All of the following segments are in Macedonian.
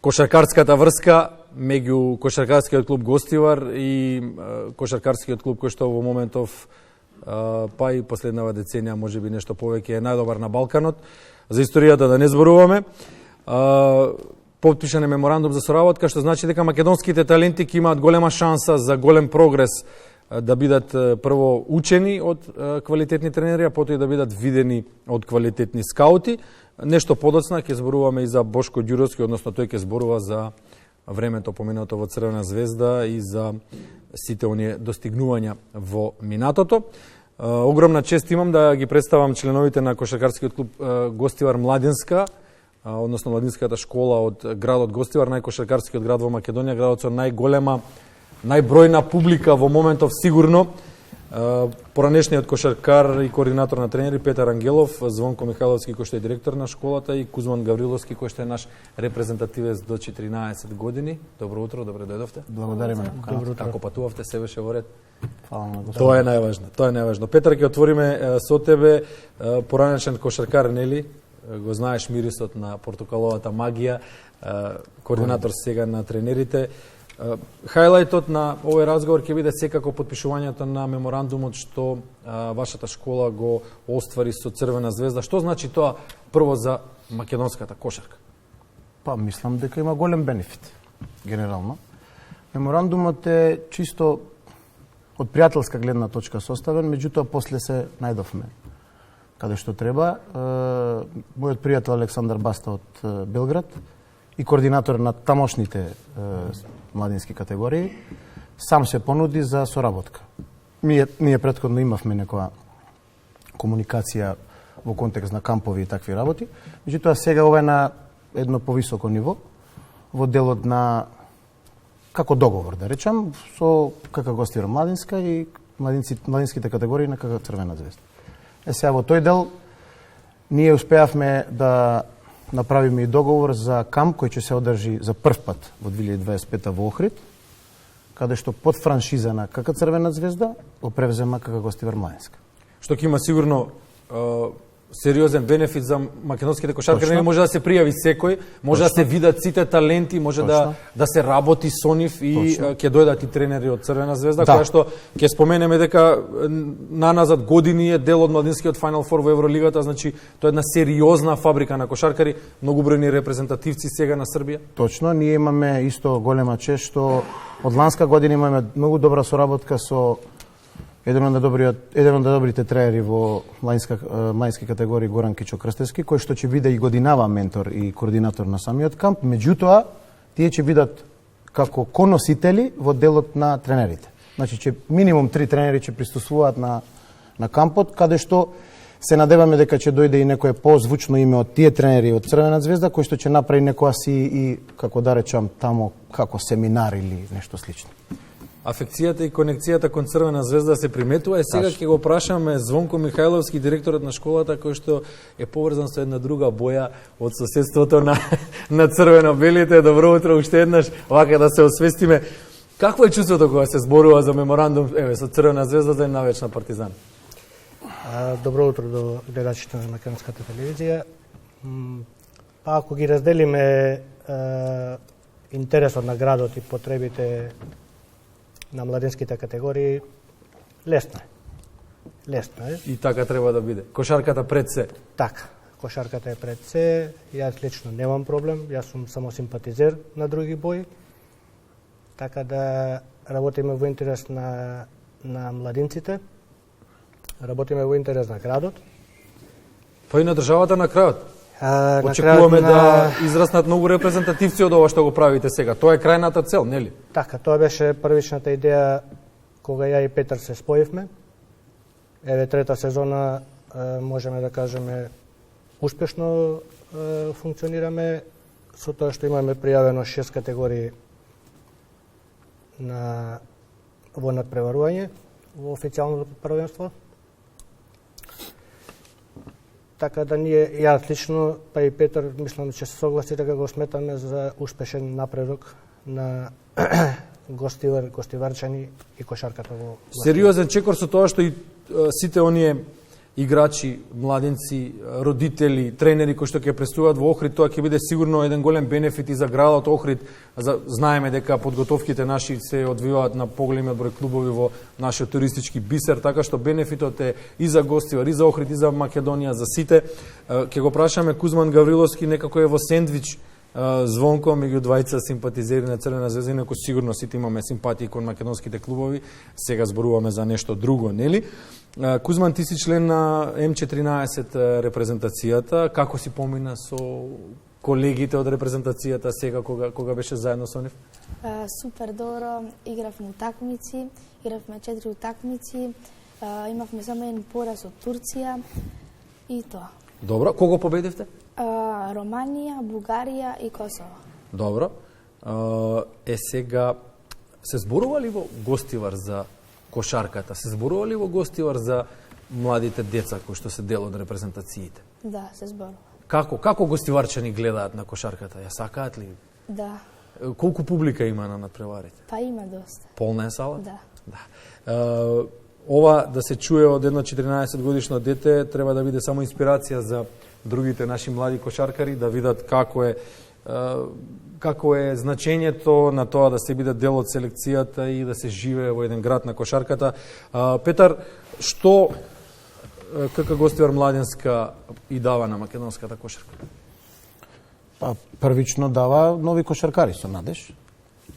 Кошаркарската врска меѓу Кошаркарскиот клуб Гостивар и Кошаркарскиот клуб кој што во моментов па и последнава деценија можеби нешто повеќе е најдобар на Балканот. За историјата да не зборуваме. Потпишан е меморандум за соработка, што значи дека македонските таленти ќе имаат голема шанса за голем прогрес да бидат прво учени од квалитетни тренери, а потоа и да бидат видени од квалитетни скаути. Нешто подоцна ќе зборуваме и за Бошко Ѓуровски, односно тој ќе зборува за времето поминато во Црвена звезда и за сите оние достигнувања во минатото. Огромна чест имам да ги представам членовите на Кошаркарскиот клуб Гостивар Младинска, односно Младинската школа од градот Гостивар, најкошаркарскиот град во Македонија, градот со најголема, најбројна публика во моментов сигурно. Поранешниот кошаркар и координатор на тренери Петар Ангелов, Звонко Михайловски кој што е директор на школата и Кузман Гавриловски кој што е наш репрезентативец до 14 години. Добро утро, добре дојдовте. Благодариме. Добро утро. Како патувавте, се беше во ред? Фала на Господ. Тоа е најважно, тоа е најважно. Петар, ќе отвориме со тебе, поранешен кошаркар, нели? Го знаеш мирисот на портокаловата магија, координатор сега на тренерите. Хајлајтот на овој разговор ќе биде секако потпишувањето на меморандумот што вашата школа го оствари со Црвена звезда. Што значи тоа прво за македонската кошарка? Па, мислам дека има голем бенефит, генерално. Меморандумот е чисто од пријателска гледна точка составен, меѓутоа после се најдовме каде што треба. Мојот пријател Александар Баста од Белград и координатор на тамошните младински категории, сам се понуди за соработка. Ние претходно имавме некоја комуникација во контекст на кампови и такви работи, меѓутоа сега ова е на едно повисоко ниво, во делот на како договор, да речам, со КК Гостивар Младинска и младинските категории на КК Црвена звезда. Сега во тој дел ние успеавме да направиме и договор за камп кој ќе се одржи за прв пат во 2025 во Охрид, каде што под франшиза на КК Црвена звезда го превзема КК Гостивар Младинска. Што ќе има сигурно сериозен бенефит за македонските кошаркари, не може да се пријави секој, може да се видат сите таленти, може да се работи со нив и ќе дојдат и тренери од Црвена звезда, која што ќе споменеме дека наназад години е дел од младинскиот Final Four во Евролигата, значи тоа е една сериозна фабрика на кошаркари, многу бројни репрезентативци сега на Србија. Точно, ние имаме исто голема чест што од ланска година имаме многу добра соработка со еден од добрите тренери во младински категории Горан Кичо Крстевски, кој што ќе биде и годинава ментор и координатор на самиот камп, меѓутоа тие ќе бидат како коносители во делот на тренерите. Значи ќе минимум 3 тренери ќе присуствуваат на кампот, каде што се надеваме дека ќе дојде и некое позвучно име од тие тренери од Црвена звезда кој што ќе направи некоја си и како да речам тамо како семинар или нешто слично. Афекцијата и конекцијата кон Црвена звезда се приметува и сега ќе го прашаме Звонко Михайловски, директорот на школата, кој што е поврзан со една друга боја од соседството на црвено-белите. Добро утро уште еднаш, вака да се освестиме. Какво е чувството кога се зборува за меморандум со Црвена звезда за една вечна Партизан? Добро утро до гледачите на македонската телевизија. Па ако ги разделиме интересот на градот и потребите на младинските категории, лесно е. И така треба да биде. Кошарката пред се. Така, кошарката е пред се. Јас лично немам проблем, јас сум само симпатизер на други бои. Така да работиме во интерес на младинците, работиме во интерес на градот. Па и на државата на крајот. Очекуваме да израснат многу репрезентативци од ова што го правите сега. Тоа е крајната цел, нели? Така, тоа беше првичната идеја кога ја и Петар се споивме. Еве трета сезона можеме да кажеме успешно функционираме со тоа што имаме пријавено 6 категории во надпреварување во официјалното првенство. Така да ние, јас лично, па и Петар, мислам, че се согласи дека го сметаме за успешен напредок на гостиварчани и кошарката во... Сериозен чекор со тоа што и сите оние играчи, младенци, родители, тренери кои што ќе престуваат во Охрид, тоа ќе биде сигурно еден голем бенефит и за градот Охрид. Знаеме дека подготовките наши се одвиваат на поголемиот број клубови во нашиот туристички бисер, така што бенефитот е и за гостивар, и за Охрид, и за Македонија, за сите. Ќе го прашаме Кузман Гавриловски, некако е во сендвич Звонко меѓу двајца симпатизери на Црвена звезда, инаку сигурно сите имаме симпатии кон македонските клубови. Сега зборуваме за нешто друго, нели? Кузман, ти си член на М14 репрезентацијата. Како си помина со колегите од репрезентацијата сега кога беше заедно со нив? Супер добро, игравме утакмици, игравме 4 утакмици, имавме само еден пораз од Турција и тоа. Добро, кого победивте? Романија, Бугарија и Косово. Добро. Сега се зборува ли во гостивар за кошарката? Се зборува ли во гостивар за младите деца кои што се дел од репрезентациите? Да, се зборува. Како гостиварчани гледаат на кошарката? Ја сакаат ли? Да. Колку публика има на надпреварите? Па има доста. Полна е сала? Да. Ова да се чуе од едно 14 годишно дете треба да биде само инспирација за другите наши млади кошаркари, да видат како е значењето на тоа да се биде дел од селекцијата и да се живее во еден град на кошарката. Петар, што КК Гостивар Младенска и дава на македонската кошарка? Па, првично дава нови кошаркари со надеж.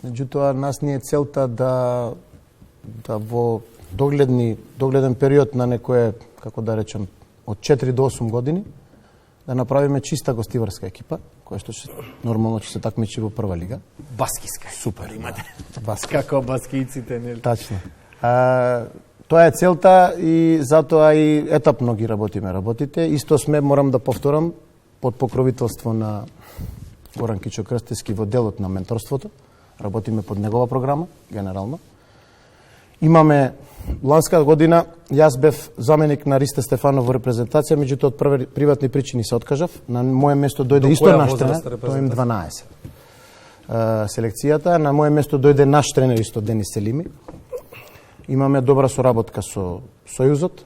Меѓутоа, нас ни е целта да во догледен период на некое, како да речем, од 4 до 8 години, да направиме чиста гостиварска екипа, која што нормално ќе се такмичи во прва лига. Баскиска. Супер, имате. Како баскијците, нели? Тачно. Тоа е целта и затоа и етапно ги работиме работите. Исто сме, морам да повторам, под покровителство на Горан Кичо Крстевски во делот на менторството. Работиме под негова програма, генерално. Имаме ланска година, јас бев заменик на Ристе Стефанов во репрезентација, меѓутоа од приватни причини се откажав. На моје место дојде исто наш тренер, тој им 12. Селекцијата, на моје место дојде наш тренер исто Денис Селими. Имаме добра соработка со Сојузот,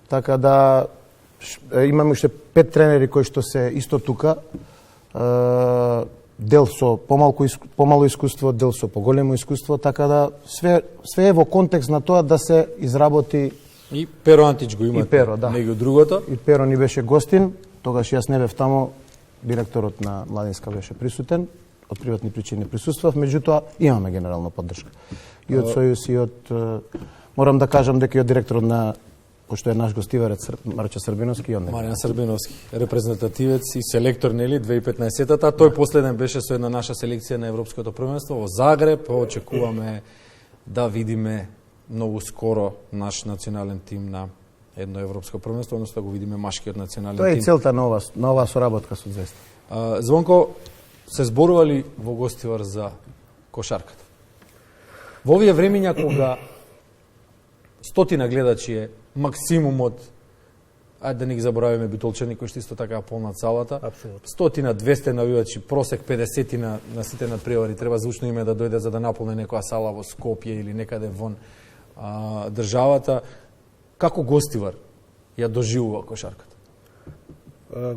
така да имаме уште 5 тренери кои што се исто тука, дел со помало искуство, дел со поголемо искуство, така да све е во контекст на тоа да се изработи. И Перо Антич го имате, Перо, да. меѓу другото. И Перо ни беше гостин, тогаш јас не бев тамо, директорот на Младенска беше присутен, од приватни причини присуствав, меѓутоа имаме генерална поддршка. И од Сојуз, и од... Морам да кажам дека и од директорот на, пошто е наш гостиварец Марчо Србиновски, и он Маријан Србиновски, репрезентативец и селектор, нели, 2015-та. Тој последен беше со една наша селекција на Европското првенство во Загреб. Очекуваме да видиме многу скоро наш национален тим на едно европско првенство, односно да го видиме машкиот национален тим. Тоа е целта на оваа соработка со Звезда. Звонко, се зборували во гостивар за кошарката? Во овие времиња кога 100 гледачи е максимумот, ајде да не ги заборавиме битолчани кои што исто така полнат салата. Апсолутно. 100-200 навивачи, просек 50 на сите надпревари треба звучно име да дојде за да наполни некоја сала во Скопје или некаде вон државата. Како гостивар ја доживува кошарката?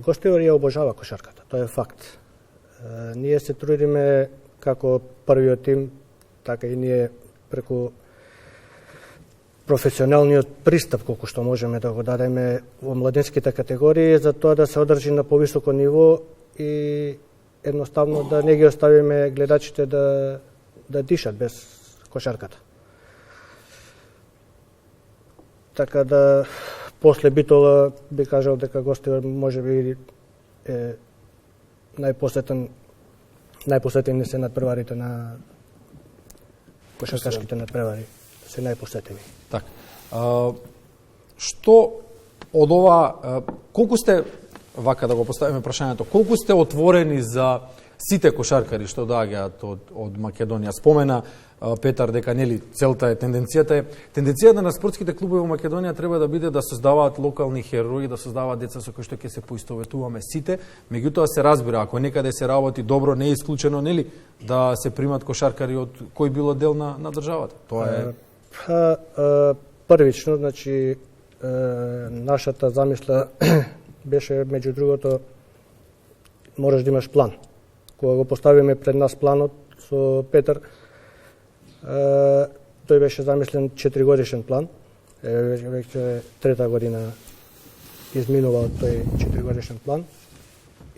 Гостивар ја обожава кошарката, тоа е факт. Ние се трудиме како првиот тим, така и ние преку професионалниот пристап колку што можеме да го дадеме во младенските категории за тоа да се одржи на повисоко ниво и едноставно да не ги оставиме гледачите да дишат без кошарката. Така да после Битола би кажал дека Гостивар можеби е најпосетени се надпреварите на кошаркашките надпревари се најпосетени. Така. Што од ова, колку сте, вака да го поставиме прашањето, колку сте отворени за сите кошаркари што доаѓаат од Македонија? Спомена Петар дека нели целта е тенденцијата на спортските клубови во Македонија треба да биде да создаваат локални херои, да создаваат деца со кои што ќе се поистоветуваме сите, меѓутоа се разбира ако некаде се работи добро, не е исклучено нели да се примат кошаркари од кој било дел на државата. Тоа е првично, значи нашата замисла беше, меѓу другото, можеш да имаш план. Кога го поставиме пред нас планот со Петар, тој беше замислен 4-годишен план. Веќе трета година изминува од тој 4-годишен план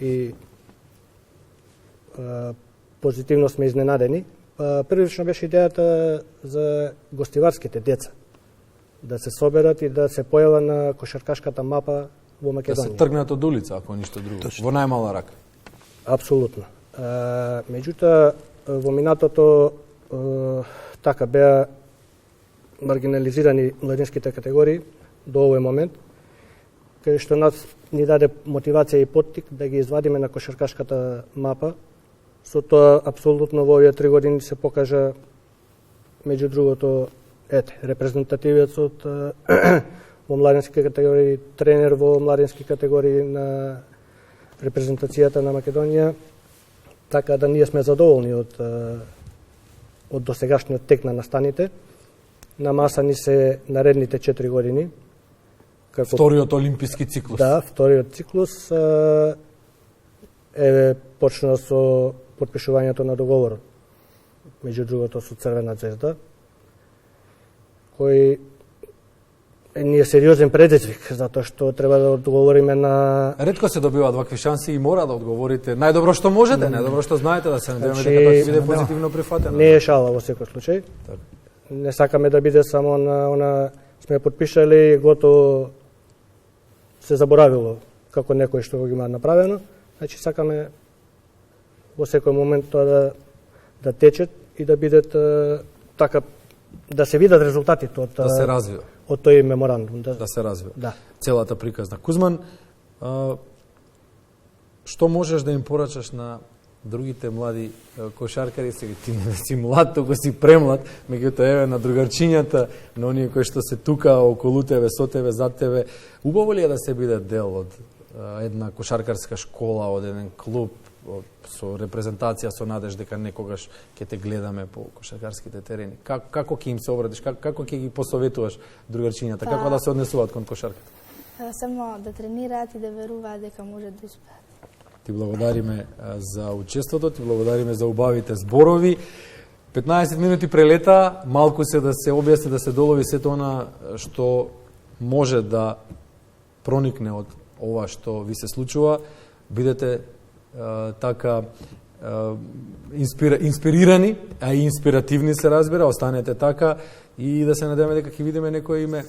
и позитивно сме изненадени. Првично беше идејата за гостиварските деца, да се соберат и да се појава на кошаркашката мапа во Да Македонија. се тргнат од улица, ако ништо друго. Во најмала рака. Апсолутно. Меѓутоа, во минатото така беа маргинализирани младинските категории до овој момент, кај што нас ни даде мотивација и поттик да ги извадиме на кошаркашката мапа. Со тоа, апсолутно во овие 3 години се покажа, меѓу другото, репрезентативецот во младински категории, тренер во младински категории на репрезентацијата на Македонија, така да ние сме задоволни од досегашниот тек на настаните. На маса ни се наредните 4 години. Вториот олимписки циклус. Да, вториот циклус почна со потпишувањето на договорот, меѓу другото со Црвена ѕвезда, кој ни е сериозен предизвик, затоа што треба да одговориме на... Ретко се добиваат вакви шанси и мора да одговорите најдобро што можете, најдобро што знаете, да се надеваме дека тоа ќе биде позитивно прифатено. Не е шала во секој случај. Така. Не сакаме да биде само на она сме потпишали и готово се заборавило како некој што го има направено. Значи сакаме во секој момент тоа да тече и да бидат така, да се видат резултатите од Да се развива. од тој меморандум. Да се развива. Да. Целата приказна. Кузман, што можеш да им порачаш на другите млади кошаркари, сега ти не си млад, туку си премлад, меѓутоа еве на другарчињата, на оние кои што се тука околу тебе, со тебе, зад тебе, убаво ли е да се биде дел од една кошаркарска школа, од еден клуб, со репрезентација, со надеж дека некогаш ќе те гледаме по кошаркарските терени? Како ќе им се обратиш? Како ќе ги посоветуваш другарчињата? Како да се однесуваат кон кошарката? Само да тренираат и да веруваат дека може да успеат. Ти благодариме за учеството, ти благодариме за убавите зборови. 15 минути прелета, малку се да се објасни, да се долови сето она што може да проникне од ова што ви се случува. Бидете така инспирирани, а и инспиративни се разбира, останете така и да се надеваме дека ќе видиме некој име.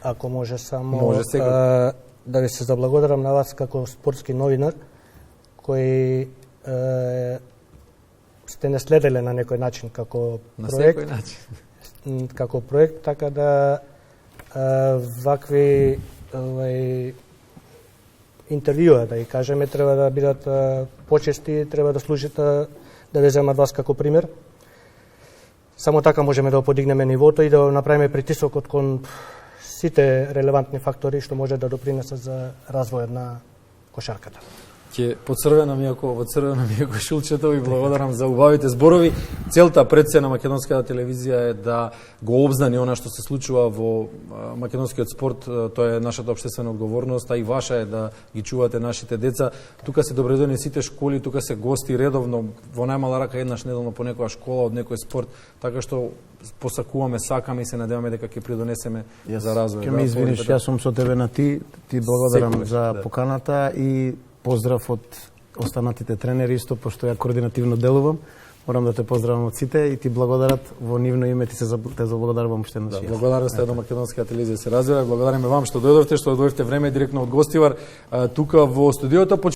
Ако може само Може сега. Да ви се заблагодарам на вас како спортски новинар, кој сте не следеле на некој начин како На проект, секој начин. како проект, така да вакви интервјуа, да ги кажеме, треба да бидат почести, треба да служат да ве земат вас како пример. Само така можеме да подигнеме нивото и да направиме притисокот кон сите релевантни фактори што може да допринесат за развојот на кошарката. Ќе поцрвенам иако во црвено ми е шулчето и благодарам за убавите зборови. Целта пред се на македонската телевизија е да го обзнани она што се случува во македонскиот спорт. Тоа е нашата општествена одговорност, а и ваша е да ги чувате нашите деца. Тука се добредојни сите школи, тука се гости редовно, во најмала рака еднаш неделно по некоја школа од некој спорт, така што посакуваме, сакаме и се надеваме дека ќе придонесеме за развој. Ќе ме извиниш, јас сум со тебе на ти благодарам Секогаш, за да. поканата и поздрав од останатите тренери исто, пошто ја координативно делувам. Морам да те поздравам од сите и ти благодарат во нивно име, ти те заблагодарувам уште еднаш. Да, благодарам сте до македонската телевизија се развива. Благодариме вам што дојдовте, што дојдовте време директно од гостивар тука во студиото.